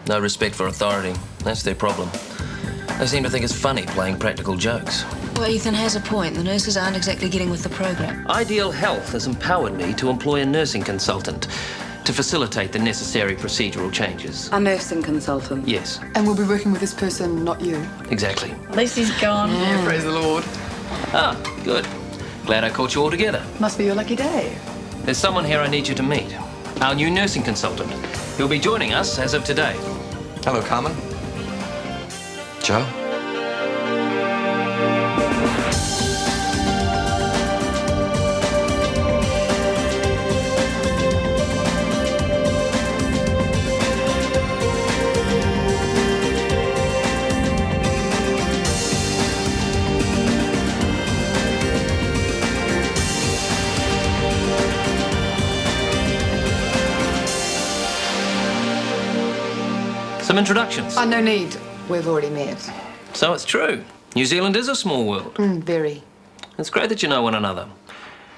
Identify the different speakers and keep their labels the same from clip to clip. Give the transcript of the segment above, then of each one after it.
Speaker 1: No respect for authority. That's their problem. They seem to think it's funny playing practical jokes.
Speaker 2: Well, Ethan has a point. The nurses aren't exactly getting with the program.
Speaker 1: Ideal Health has empowered me to employ a nursing consultant to facilitate the necessary procedural changes.
Speaker 3: A nursing consultant?
Speaker 1: Yes.
Speaker 4: And we'll be working with this person, not you.
Speaker 1: Exactly.
Speaker 3: At least he's gone.
Speaker 4: Yeah, praise the Lord.
Speaker 1: Ah, good. Glad I caught you all together.
Speaker 4: Must be your lucky day.
Speaker 1: There's someone here I need you to meet. Our new nursing consultant. He'll be joining us as of today.
Speaker 5: Hello, Carmen. Joe?
Speaker 1: Some introductions.
Speaker 4: No need. We've already met.
Speaker 1: So it's true. New Zealand is a small world.
Speaker 4: Very.
Speaker 1: It's great that you know one another.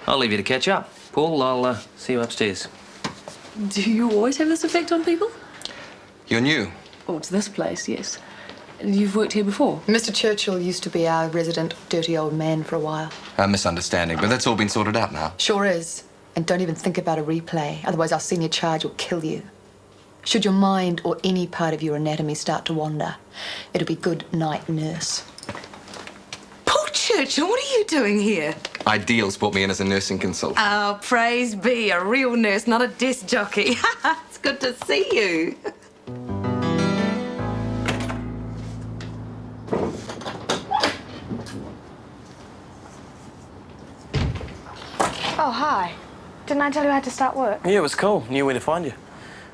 Speaker 1: I'll leave you to catch up. Paul, I'll see you upstairs.
Speaker 3: Do you always have this effect on people?
Speaker 5: You're new.
Speaker 3: Oh, it's this place, yes. You've worked here before?
Speaker 4: Mr. Churchill used to be our resident dirty old man for a while.
Speaker 5: A misunderstanding, but that's all been sorted out now.
Speaker 4: Sure is. And don't even think about a replay. Otherwise, our senior charge will kill you. Should your mind or any part of your anatomy start to wander, it'll be good night, nurse.
Speaker 6: Paul Churchill, what are you doing here?
Speaker 5: Ideal's brought me in as a nursing consultant.
Speaker 6: Oh, praise be, a real nurse, not a desk jockey. It's good to see you.
Speaker 7: Oh, hi. Didn't I tell you I had to start work?
Speaker 8: Yeah, it was cool. Knew where to find you.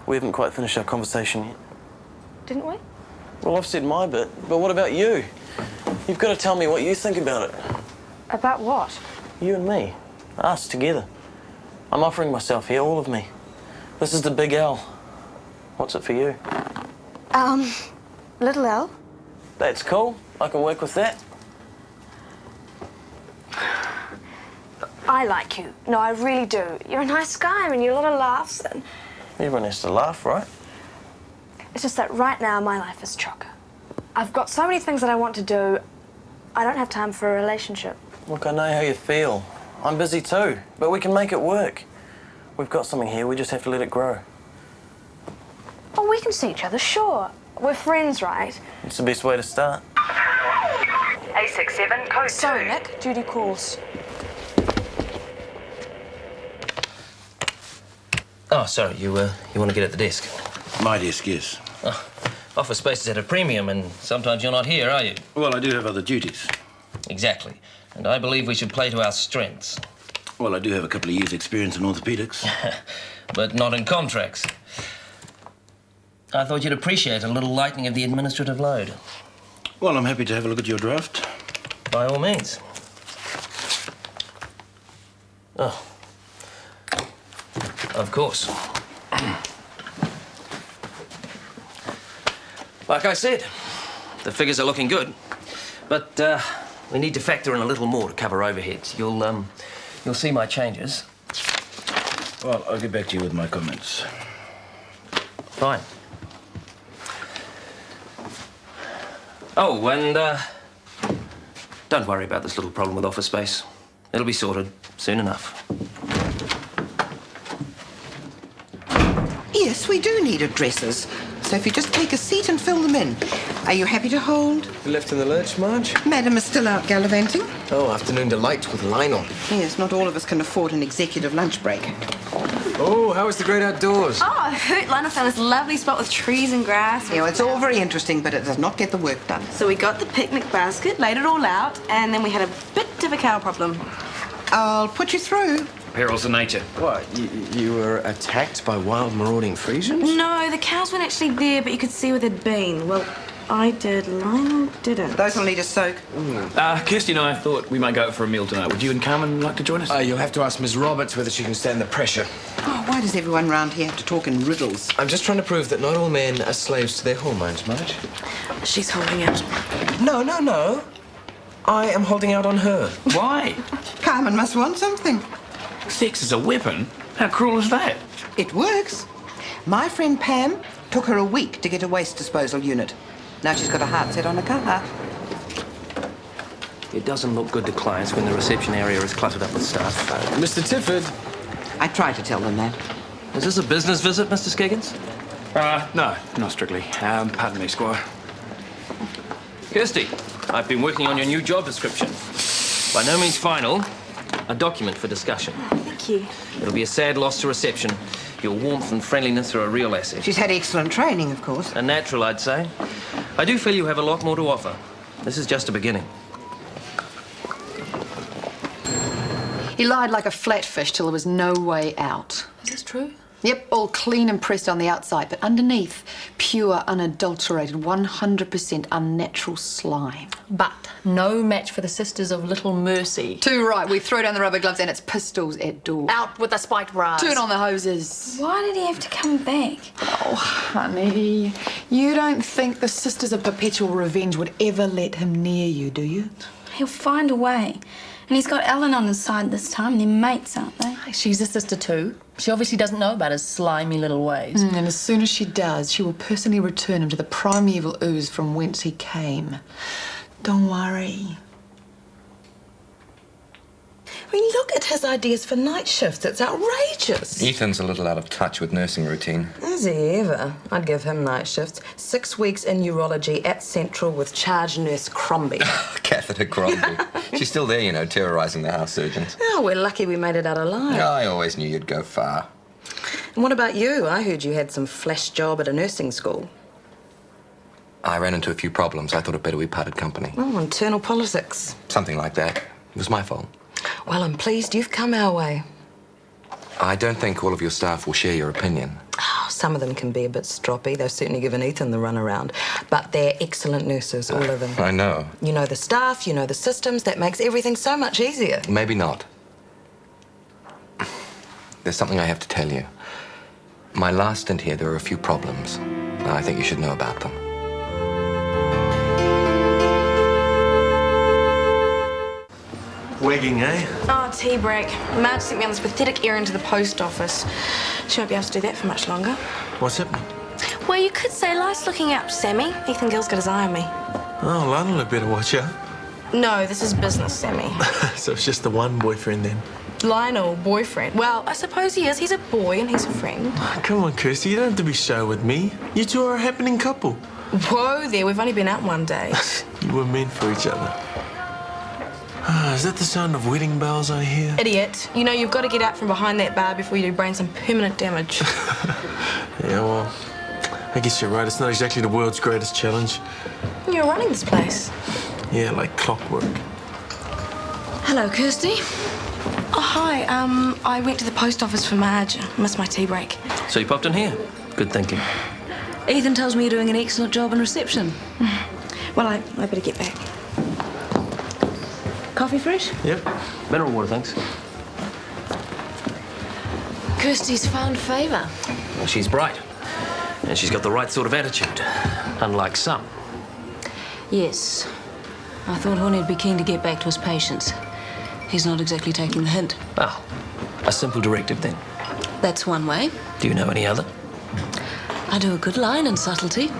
Speaker 8: We haven't quite finished our conversation yet.
Speaker 7: Didn't we?
Speaker 8: Well, I've said my bit, but what about you? You've got to tell me what you think about it.
Speaker 7: About what?
Speaker 8: You and me. Us, together. I'm offering myself here, all of me. This is the big L. What's it for you?
Speaker 7: Little L?
Speaker 8: That's cool. I can work with that.
Speaker 7: I like you. No, I really do. You're a nice guy. I mean, you're a lot of laughs and...
Speaker 8: Everyone has to laugh, right?
Speaker 7: It's just that right now my life is chocker. I've got so many things that I want to do. I don't have time for a relationship.
Speaker 8: Look, I know how you feel. I'm busy too, but we can make it work. We've got something here, we just have to let it grow.
Speaker 7: Oh, we can see each other, sure. We're friends, right?
Speaker 8: It's the best way to start.
Speaker 6: A67, code 2.
Speaker 7: Sorry, Nick. Duty calls.
Speaker 1: Oh, sorry, you want to get at the desk?
Speaker 9: My desk, yes.
Speaker 1: Oh, office space is at a premium, and sometimes you're not here, are you?
Speaker 9: Well, I do have other duties.
Speaker 1: Exactly. And I believe we should play to our strengths.
Speaker 9: Well, I do have a couple of years' experience in orthopedics.
Speaker 1: But not in contracts. I thought you'd appreciate a little lightening of the administrative load.
Speaker 9: Well, I'm happy to have a look at your draft.
Speaker 1: By all means. Oh. Of course. Like I said, the figures are looking good. But we need to factor in a little more to cover overheads. You'll see my changes.
Speaker 9: Well, I'll get back to you with my comments.
Speaker 1: Fine. Oh, and don't worry about this little problem with office space. It'll be sorted soon enough.
Speaker 10: Yes, we do need addresses. So if you just take a seat and fill them in. Are you happy to hold?
Speaker 5: You left in the lurch, Marj?
Speaker 10: Madam is still out gallivanting.
Speaker 5: Oh, afternoon delight with Lionel.
Speaker 10: Yes, not all of us can afford an executive lunch break.
Speaker 5: Oh, how was the great outdoors?
Speaker 6: Oh, I heard Lionel found this lovely spot with trees and grass.
Speaker 10: Yeah, well, it's all very interesting, but it does not get the work done.
Speaker 6: So we got the picnic basket, laid it all out, and then we had a bit of a cow problem.
Speaker 10: I'll put you through.
Speaker 9: Perils of nature.
Speaker 5: What, you were attacked by wild marauding Frisians?
Speaker 6: No, the cows weren't actually there, but you could see where they'd been. Well, I did. Lionel didn't.
Speaker 10: Those will need a soak.
Speaker 9: Kirsty and I thought we might go out for a meal tonight. Would you and Carmen like to join us?
Speaker 5: You'll have to ask Miss Roberts whether she can stand the pressure.
Speaker 10: Oh, why does everyone round here have to talk in riddles?
Speaker 5: I'm just trying to prove that not all men are slaves to their hormones, Marj.
Speaker 6: She's holding out.
Speaker 5: No, no, no. I am holding out on her.
Speaker 9: Why?
Speaker 10: Carmen must want something.
Speaker 9: Sex is a weapon? How cruel is that?
Speaker 10: It works. My friend Pam Took her a week to get a waste disposal unit. Now she's got a heart set on a car.
Speaker 1: It doesn't look good to clients when the reception area is cluttered up with staff.
Speaker 5: Mr. Tifford.
Speaker 10: I tried to tell them that.
Speaker 1: Is this a business visit, Mr. Skiggins?
Speaker 9: No, not strictly. Pardon me, Squire.
Speaker 1: Kirsty, I've been working on your new job description. By no means final, a document for discussion.
Speaker 6: Thank you.
Speaker 1: It'll be a sad loss to reception. Your warmth and friendliness are a real asset.
Speaker 10: She's had excellent training, of course.
Speaker 1: A natural, I'd say. I do feel you have a lot more to offer. This is just a beginning.
Speaker 4: He lied like a flatfish till there was no way out.
Speaker 2: Is this true?
Speaker 4: Yep, all clean and pressed on the outside, but underneath, pure, unadulterated, 100% unnatural slime.
Speaker 2: But no match for the Sisters of Little Mercy.
Speaker 4: Too right, we throw down the rubber gloves and it's pistols at door.
Speaker 2: Out with the spiked bras.
Speaker 4: Turn on the hoses.
Speaker 6: Why did he have to come back?
Speaker 4: Oh, honey, you don't think the Sisters of Perpetual Revenge would ever let him near you, do you?
Speaker 6: He'll find a way. And he's got Ellen on his side this time. They're mates, aren't they?
Speaker 2: She's a sister too. She obviously doesn't know about his slimy little ways.
Speaker 4: And as soon as she does, she will personally return him to the primeval ooze from whence he came. Don't worry.
Speaker 11: I mean, look at his ideas for night shifts. It's outrageous.
Speaker 12: Ethan's a little out of touch with nursing routine.
Speaker 11: Is he ever? I'd give him night shifts. 6 weeks in urology at Central with charge nurse Crombie.
Speaker 12: Catheter Crombie. She's still there, you know, terrorising the house surgeons.
Speaker 11: Oh, we're lucky we made it out alive.
Speaker 12: I always knew you'd go far.
Speaker 11: And what about you? I heard you had some flash job at a nursing school.
Speaker 12: I ran into a few problems. I thought it better we parted company.
Speaker 11: Oh, internal politics.
Speaker 12: Something like that. It was my fault.
Speaker 11: Well, I'm pleased you've come our way.
Speaker 12: I don't think all of your staff will share your opinion.
Speaker 11: Oh, some of them can be a bit stroppy. They've certainly given Ethan the runaround. But they're excellent nurses, all of them.
Speaker 12: I know.
Speaker 11: You know the staff, you know the systems. That makes everything so much easier.
Speaker 12: Maybe not. There's something I have to tell you. My last stint here, there were a few problems. I think you should know about them.
Speaker 5: Wagging, eh?
Speaker 6: Oh, tea break. Marj sent me on this pathetic errand to the post office. She won't be able to do that for much longer.
Speaker 5: What's happening?
Speaker 6: Well, you could say life's looking up, Sammy. Ethan Gill's got his eye on me.
Speaker 5: Oh, Lionel had better watch out.
Speaker 6: No, this is business, Sammy.
Speaker 5: So it's just the one boyfriend then?
Speaker 6: Lionel, boyfriend. Well, I suppose he is. He's a boy and he's a friend.
Speaker 5: Come on, Kirsty, you don't have to be shy with me. You two are a happening couple.
Speaker 6: Whoa there, we've only been out one day.
Speaker 5: You were meant for each other. Is that the sound of wedding bells I hear?
Speaker 6: Idiot. You know, you've got to get out from behind that bar before you do brain some permanent damage.
Speaker 5: Yeah, well, I guess you're right. It's not exactly the world's greatest challenge.
Speaker 6: You're running this place.
Speaker 5: Yeah, like clockwork.
Speaker 2: Hello, Kirsty.
Speaker 6: Oh, hi. I went to the post office for Marj. Missed my tea break.
Speaker 1: So you popped in here? Good thinking.
Speaker 2: Ethan tells me you're doing an excellent job in reception.
Speaker 6: Well, I better get back. Coffee fresh?
Speaker 1: Yep. Mineral water, thanks.
Speaker 2: Kirsty's found favour.
Speaker 1: Well, she's bright. And she's got the right sort of attitude. Unlike some.
Speaker 2: Yes. I thought Horney'd be keen to get back to his patients. He's not exactly taking the hint.
Speaker 1: Oh, a simple directive then.
Speaker 2: That's one way.
Speaker 1: Do you know any other?
Speaker 2: I do a good line in subtlety.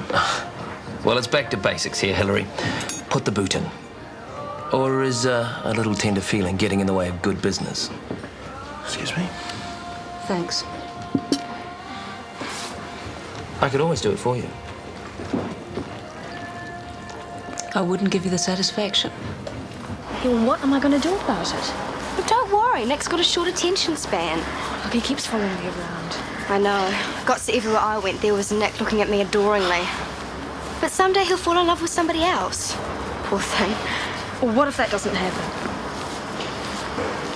Speaker 1: Well, it's back to basics here, Hillary. Put the boot in. Or is a little tender feeling getting in the way of good business?
Speaker 5: Excuse me?
Speaker 2: Thanks.
Speaker 1: I could always do it for you.
Speaker 2: I wouldn't give you the satisfaction.
Speaker 7: Well, what am I going to do about it? But don't worry, Nick's got a short attention span.
Speaker 3: Look, he keeps following me around.
Speaker 7: I know. Got to everywhere I went, there was Nick looking at me adoringly. But someday he'll fall in love with somebody else. Poor thing.
Speaker 3: Well, what if that doesn't happen?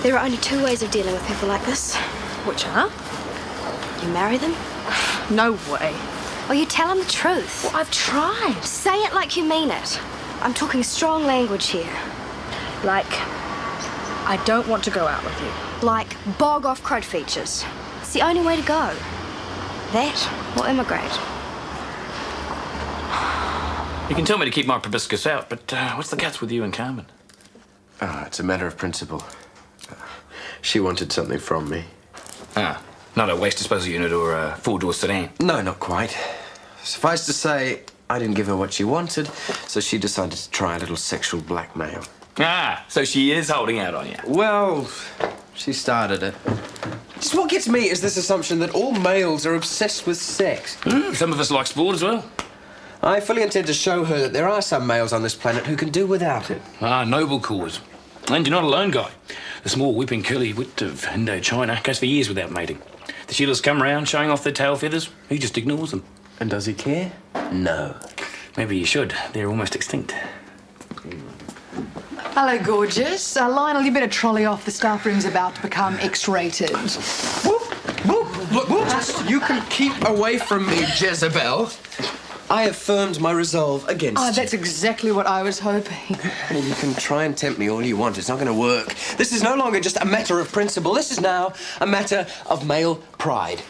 Speaker 7: There are only two ways of dealing with people like this.
Speaker 3: Which are?
Speaker 7: You marry them,
Speaker 3: No way.
Speaker 7: or you tell them the truth.
Speaker 3: Well, I've tried.
Speaker 7: Say it like you mean it. I'm talking strong language here.
Speaker 3: Like, I don't want to go out with you.
Speaker 7: Like bog off crud features. It's the only way to go. That or immigrate.
Speaker 9: You can tell me to keep my proboscis out, but what's the guts with you and Carmen?
Speaker 5: It's a matter of principle. She wanted something from me.
Speaker 9: Not a waste disposal unit or a four-door sedan.
Speaker 5: No, not quite.
Speaker 13: Suffice to say, I didn't give her what she wanted, so she decided to try a little sexual blackmail.
Speaker 9: Ah, so she is holding out on you.
Speaker 13: Well, she started it. Just what gets me is this assumption that all males are obsessed with sex.
Speaker 9: Some of us like sport as well.
Speaker 13: I fully intend to show her that there are some males on this planet who can do without it.
Speaker 9: Ah, noble cause. And you're not alone, Guy. The small whipping curly wit of Indochina goes for years without mating. The Sheilas come round showing off their tail feathers. He just ignores them.
Speaker 13: And does he care? No.
Speaker 9: Maybe you should. They're almost extinct.
Speaker 4: Hello, gorgeous. Lionel, you better trolley off. The staff room's about to become X-rated.
Speaker 13: Whoop, whoop, look, just you can keep away from me, Jezebel. I have firmed my resolve against you.
Speaker 4: That's exactly what I was hoping.
Speaker 13: Well, you can try and tempt me all you want. It's not going to work. This is no longer just a matter of principle. This is now a matter of male pride.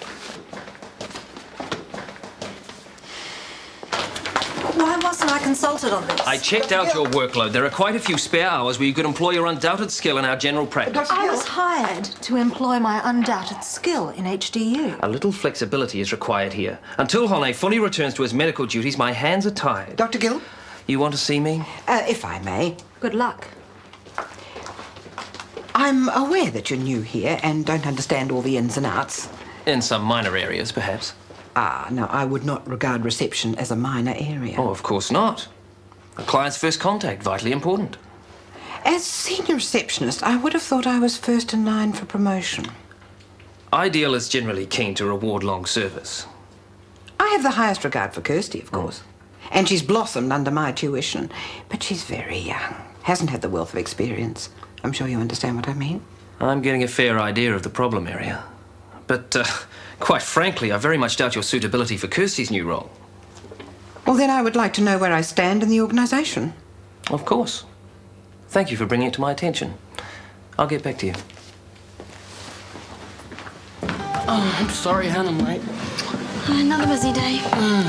Speaker 14: Why wasn't I consulted on this?
Speaker 1: I checked out your workload. There are quite a few spare hours where you could employ your undoubted skill in our general practice.
Speaker 14: I was hired to employ my undoubted skill in HDU.
Speaker 1: A little flexibility is required here. Until Hone fully returns to his medical duties, my hands are tied.
Speaker 10: Dr. Gill?
Speaker 1: You want to see me?
Speaker 10: If I may.
Speaker 14: Good luck.
Speaker 10: I'm aware that you're new here and don't understand all the ins and outs.
Speaker 1: In some minor areas, perhaps.
Speaker 10: No, I would not regard reception as a minor area.
Speaker 1: Oh, of course not. A client's first contact, vitally important.
Speaker 10: As senior receptionist, I would have thought I was first in line for promotion.
Speaker 1: Ideal is generally keen to reward long service.
Speaker 10: I have the highest regard for Kirsty, of course. And she's blossomed under my tuition. But she's very young, hasn't had the wealth of experience. I'm sure you understand what I mean.
Speaker 1: I'm getting a fair idea of the problem area. But, quite frankly, I very much doubt your suitability for Kirsty's new role.
Speaker 10: Well, then I would like to know where I stand in the organisation.
Speaker 1: Of course. Thank you for bringing it to my attention. I'll get back to you.
Speaker 15: Oh, I'm sorry, hon, I'm late.
Speaker 16: Another busy day.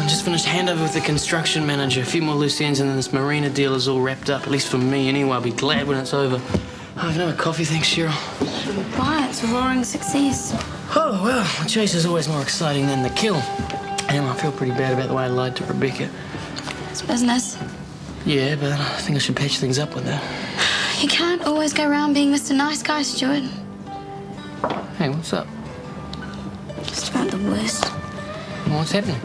Speaker 15: Just finished handover with the construction manager. A few more loose ends and then this marina deal is all wrapped up. At least for me, anyway. I'll be glad when it's over. Oh, I can have a coffee, thanks, Cheryl.
Speaker 16: Why? It's a roaring success.
Speaker 15: Oh, well, the chase is always more exciting than the kill. And I feel pretty bad about the way I lied to Rebecca.
Speaker 16: It's business.
Speaker 15: Yeah, but I think I should patch things up with that.
Speaker 16: You can't always go around being Mr. Nice Guy, Stuart.
Speaker 15: Hey, what's up?
Speaker 16: Just about the worst.
Speaker 15: What's happening?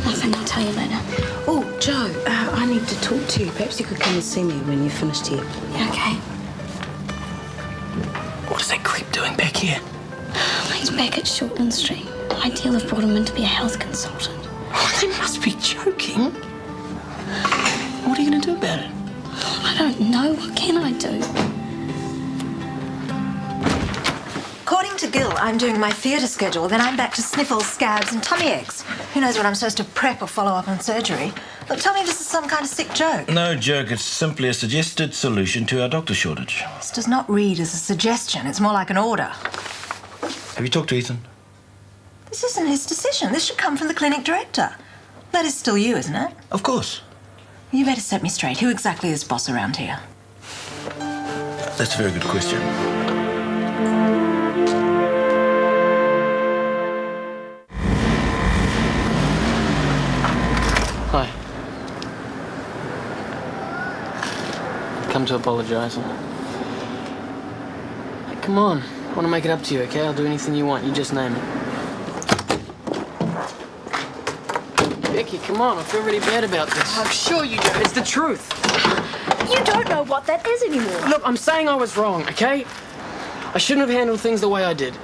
Speaker 16: Nothing, I'll tell you later.
Speaker 11: Oh, Joe, I need to talk to you. Perhaps you could come and see me when you're finished here.
Speaker 16: Yeah, okay.
Speaker 15: What is that creep doing back here?
Speaker 16: He's back at Shortland Street. Ideal have brought him in to be a health consultant.
Speaker 15: Oh, they must be joking. What are you going to do about it?
Speaker 16: I don't know. What can I do?
Speaker 14: According to Gill, I'm doing my theatre schedule, then I'm back to sniffles, scabs and tummy aches. Who knows when I'm supposed to prep or follow up on surgery? Look, tell me this is some kind of sick joke.
Speaker 17: No joke, it's simply a suggested solution to our doctor shortage.
Speaker 14: This does not read as a suggestion, it's more like an order.
Speaker 17: Have you talked to Ethan?
Speaker 14: This isn't his decision. This should come from the clinic director. That is still you, isn't it?
Speaker 17: Of course.
Speaker 14: You better set me straight. Who exactly is boss around here?
Speaker 17: That's a very good question.
Speaker 15: Hi. Come to apologise. Hey, come on. I want to make it up to you, okay? I'll do anything you want. You just name it. Becky, come on. I feel really bad about this.
Speaker 16: I'm sure you do.
Speaker 15: It's the truth.
Speaker 16: You don't know what that is anymore.
Speaker 15: Look, I'm saying I was wrong, okay? I shouldn't have handled things the way I did.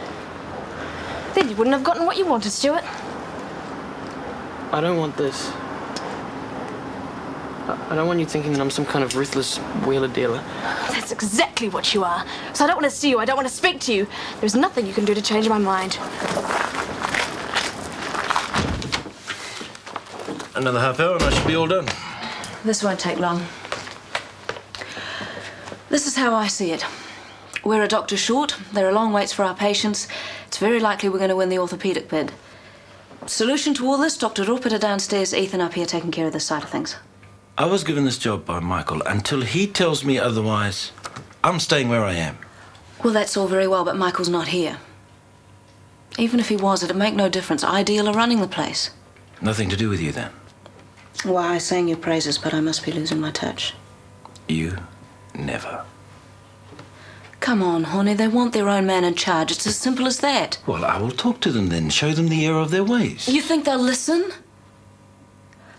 Speaker 16: Then you wouldn't have gotten what you wanted, Stuart.
Speaker 15: I don't want this. I don't want you thinking that I'm some kind of ruthless wheeler dealer.
Speaker 16: That's exactly what you are. So I don't want to see you. I don't want to speak to you. There's nothing you can do to change my mind.
Speaker 17: Another half hour and I should be all done.
Speaker 2: This won't take long. This is how I see it. We're a doctor short. There are long waits for our patients. It's very likely we're going to win the orthopaedic bid. Solution to all this, Dr. Rupert downstairs, Ethan up here taking care of this side of things.
Speaker 17: I was given this job by Michael. Until he tells me otherwise, I'm staying where I am.
Speaker 2: Well, that's all very well, but Michael's not here. Even if he was, it'd make no difference. Ideal are running the place.
Speaker 17: Nothing to do with you, then?
Speaker 2: Why, I sang your praises, but I must be losing my touch.
Speaker 17: You never.
Speaker 2: Come on, honey, they want their own man in charge. It's as simple as that.
Speaker 17: Well, I will talk to them then, show them the error of their ways.
Speaker 2: You think they'll listen?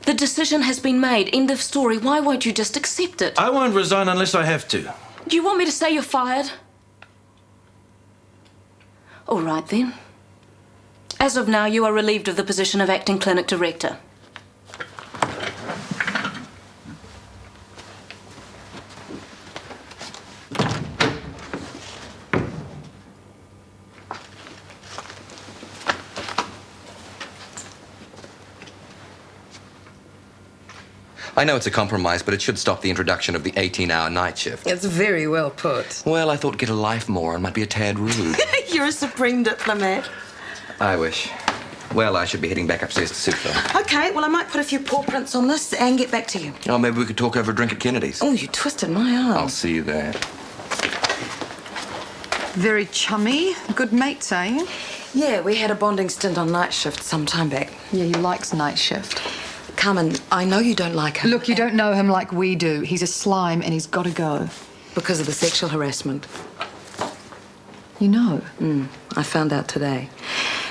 Speaker 2: The decision has been made. End of story. Why won't you just accept it?
Speaker 17: I won't resign unless I have to.
Speaker 2: Do you want me to say you're fired? All right, then. As of now, you are relieved of the position of acting clinic director.
Speaker 12: I know it's a compromise, but it should stop the introduction of the 18-hour night shift.
Speaker 11: It's very well put.
Speaker 12: Well, I thought get a life more and might be a tad rude.
Speaker 11: You're a supreme diplomat.
Speaker 12: I wish. Well, I should be heading back upstairs to soup, though.
Speaker 11: Okay, well, I might put a few paw prints on this and get back to you.
Speaker 12: Oh, maybe we could talk over a drink at Kennedy's.
Speaker 11: Oh, you twisted my arm.
Speaker 12: I'll see you there.
Speaker 10: Very chummy. Good mates, are you?
Speaker 11: Yeah, we had a bonding stint on night shift some time back.
Speaker 4: Yeah, he likes night shift.
Speaker 11: Carmen, I know you don't like him.
Speaker 4: Look, you don't know him like we do. He's a slime and he's got to go.
Speaker 11: Because of the sexual harassment.
Speaker 4: You know?
Speaker 11: I found out today.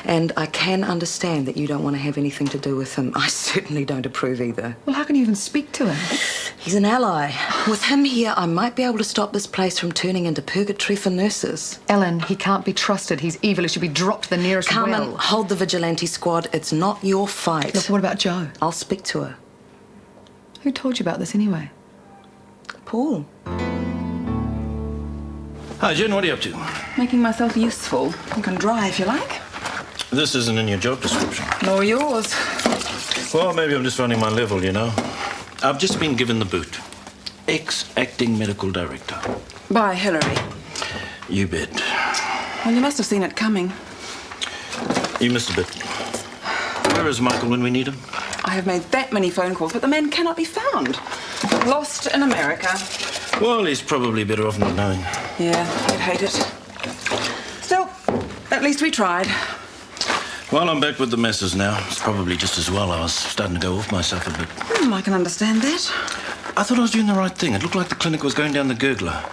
Speaker 11: And I can understand that you don't want to have anything to do with him. I certainly don't approve either.
Speaker 4: Well, how can you even speak to him?
Speaker 11: He's an ally. With him here, I might be able to stop this place from turning into purgatory for nurses.
Speaker 4: Ellen, he can't be trusted. He's evil. He should be dropped to the nearest
Speaker 11: Carmen,
Speaker 4: well.
Speaker 11: hold the vigilante squad. It's not your fight.
Speaker 4: Look, what about Jo?
Speaker 11: I'll speak to her.
Speaker 4: Who told you about this anyway?
Speaker 11: Paul.
Speaker 17: Hi, Jen, what are you up to?
Speaker 10: Making myself useful. You can drive if you like.
Speaker 17: This isn't in your job description.
Speaker 10: Nor yours.
Speaker 17: Well, maybe I'm just running my level, you know. I've just been given the boot. Ex-acting medical director.
Speaker 10: By Hillary.
Speaker 17: You bet.
Speaker 10: Well, you must have seen it coming.
Speaker 17: You missed a bit. Where is Michael when we need him?
Speaker 10: I have made that many phone calls, but the man cannot be found. Lost in America.
Speaker 17: Well, he's probably better off not knowing.
Speaker 10: Yeah, I'd hate it. Still, at least we tried.
Speaker 17: Well, I'm back with the messes now. It's probably just as well. I was starting to go off myself a bit.
Speaker 10: I can understand that.
Speaker 17: I thought I was doing the right thing. It looked like the clinic was going down the gurgler.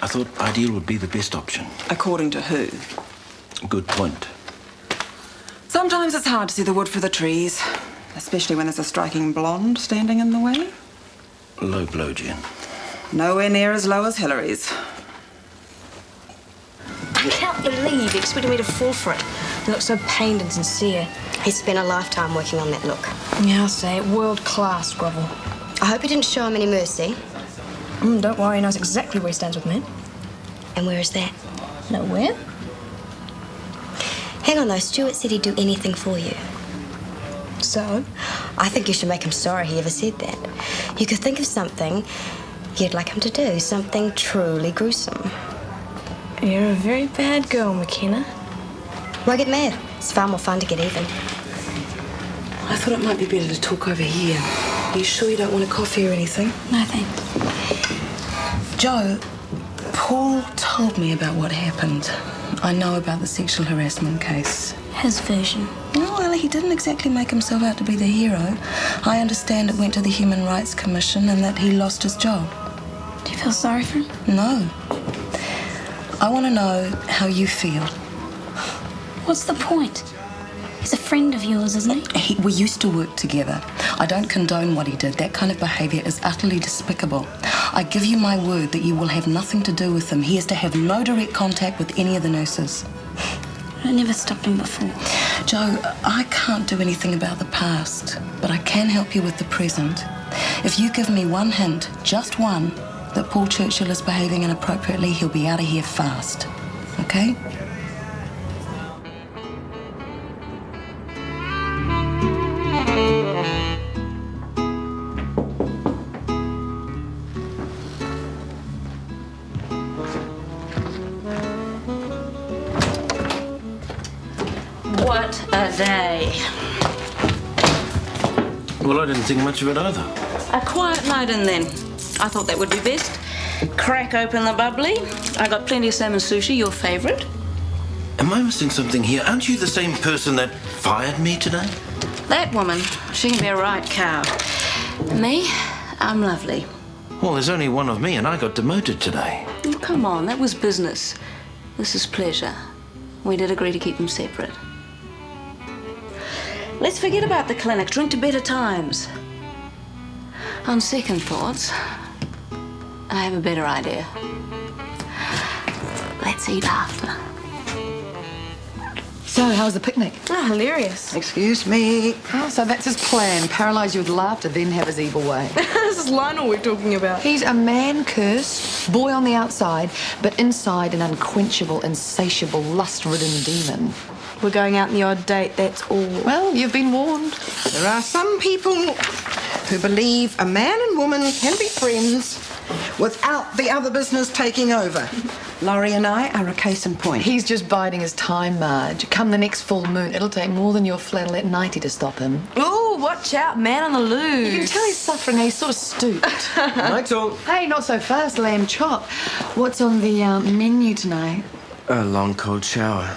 Speaker 17: I thought Ideal would be the best option.
Speaker 10: According to who?
Speaker 17: Good point.
Speaker 10: Sometimes it's hard to see the wood for the trees, especially when there's a striking blonde standing in the way.
Speaker 17: Low blow, Jen.
Speaker 10: Nowhere near as low as Hillary's.
Speaker 16: I can't believe you expected me to fall for it. You look so pained and sincere.
Speaker 18: He's spent a lifetime working on that look.
Speaker 16: Yeah, I'll say it. World-class grovel.
Speaker 18: I hope he didn't show him any mercy.
Speaker 16: Don't worry, he knows exactly where he stands with me.
Speaker 18: And where is that?
Speaker 16: Nowhere.
Speaker 18: Hang on, though. Stuart said he'd do anything for you.
Speaker 16: So?
Speaker 18: I think you should make him sorry he ever said that. You could think of something you'd like him to do, something truly gruesome.
Speaker 16: You're a very bad girl, McKenna.
Speaker 18: Why get mad? It's far more fun to get even.
Speaker 11: I thought it might be better to talk over here. Are you sure you don't want a coffee or anything?
Speaker 16: No, thanks.
Speaker 11: Jo, Paul told me about what happened. I know about the sexual harassment case.
Speaker 16: His version.
Speaker 11: No, well, he didn't exactly make himself out to be the hero. I understand it went to the Human Rights Commission and that he lost his job.
Speaker 16: Do you feel sorry for him?
Speaker 11: No. I want to know how you feel.
Speaker 16: What's the point? He's a friend of yours, isn't he?
Speaker 11: We used to work together. I don't condone what he did. That kind of behaviour is utterly despicable. I give you my word that you will have nothing to do with him. He is to have no direct contact with any of the nurses.
Speaker 16: I never stopped him before.
Speaker 11: Jo, I can't do anything about the past, but I can help you with the present. If you give me one hint, just one, that Paul Churchill is behaving inappropriately, he'll be out of here fast. Okay?
Speaker 2: What a day.
Speaker 17: Well, I didn't think much of it either.
Speaker 2: A quiet night in then. I thought that would be best. Crack open the bubbly. I got plenty of salmon sushi, your favourite.
Speaker 17: Am I missing something here? Aren't you the same person that fired me today?
Speaker 2: That woman, she can be a right cow. Me, I'm lovely.
Speaker 17: Well, there's only one of me, and I got demoted today.
Speaker 2: Oh, come on, that was business. This is pleasure. We did agree to keep them separate. Let's forget about the clinic. Drink to better times. On second thoughts, I have a better idea. Let's eat after.
Speaker 4: So, how's the picnic?
Speaker 6: Oh, hilarious.
Speaker 10: Excuse me.
Speaker 4: Oh, so that's his plan. Paralyse you with laughter, then have his evil way.
Speaker 6: This is Lionel we're talking about.
Speaker 4: He's a man cursed, boy on the outside, but inside an unquenchable, insatiable, lust-ridden demon.
Speaker 6: We're going out on the odd date, that's all.
Speaker 4: Well, you've been warned.
Speaker 10: There are some people who believe a man and woman can be friends without the other business taking over. Laurie and I are a case in point.
Speaker 4: He's just biding his time, Marj. Come the next full moon, it'll take more than your flannelette nightie to stop him.
Speaker 6: Ooh, watch out, man on the loose.
Speaker 4: You can tell he's suffering, he's sort of stooped.
Speaker 13: Night all.
Speaker 4: Hey, not so fast, lamb chop. What's on the menu tonight?
Speaker 13: A long, cold shower.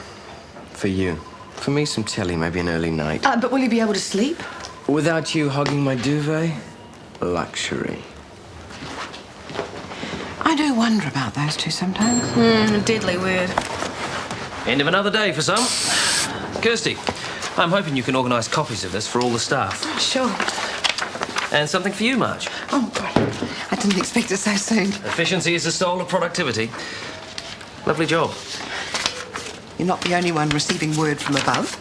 Speaker 13: For you. For me, some telly, maybe an early night.
Speaker 4: But will you be able to sleep?
Speaker 13: Without you hogging my duvet? Luxury.
Speaker 10: I do wonder about those two sometimes.
Speaker 6: A deadly word.
Speaker 1: End of another day for some. Kirsty, I'm hoping you can organise copies of this for all the staff.
Speaker 6: Sure.
Speaker 1: And something for you, Marj.
Speaker 10: Oh, God. I didn't expect it so soon.
Speaker 1: Efficiency is the soul of productivity. Lovely job.
Speaker 10: You're not the only one receiving word from above.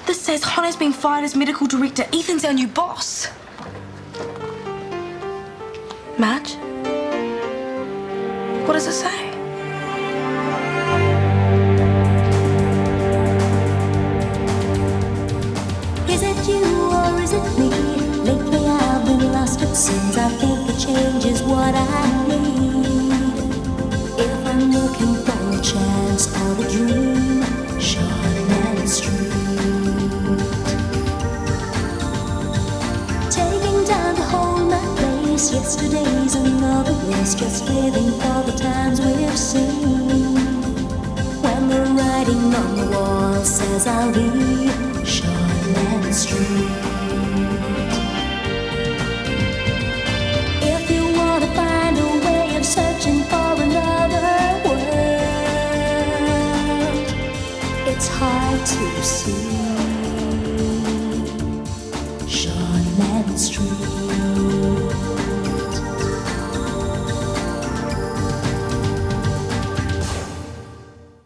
Speaker 6: This says Honna's been fired as medical director. Ethan's our new boss. Marj? What does it say?
Speaker 19: Is it you or is it me? Lately I've been lost, it seems I think the change is what I need. If I'm looking for a chance or a dream, Shortland Street. Taking time to hold my place. Yesterday's another race, just living for the times we've seen. When the writing on the wall says I'll be Shortland Street. If you want to find a way of searching for another world, it's hard to see Shortland Street.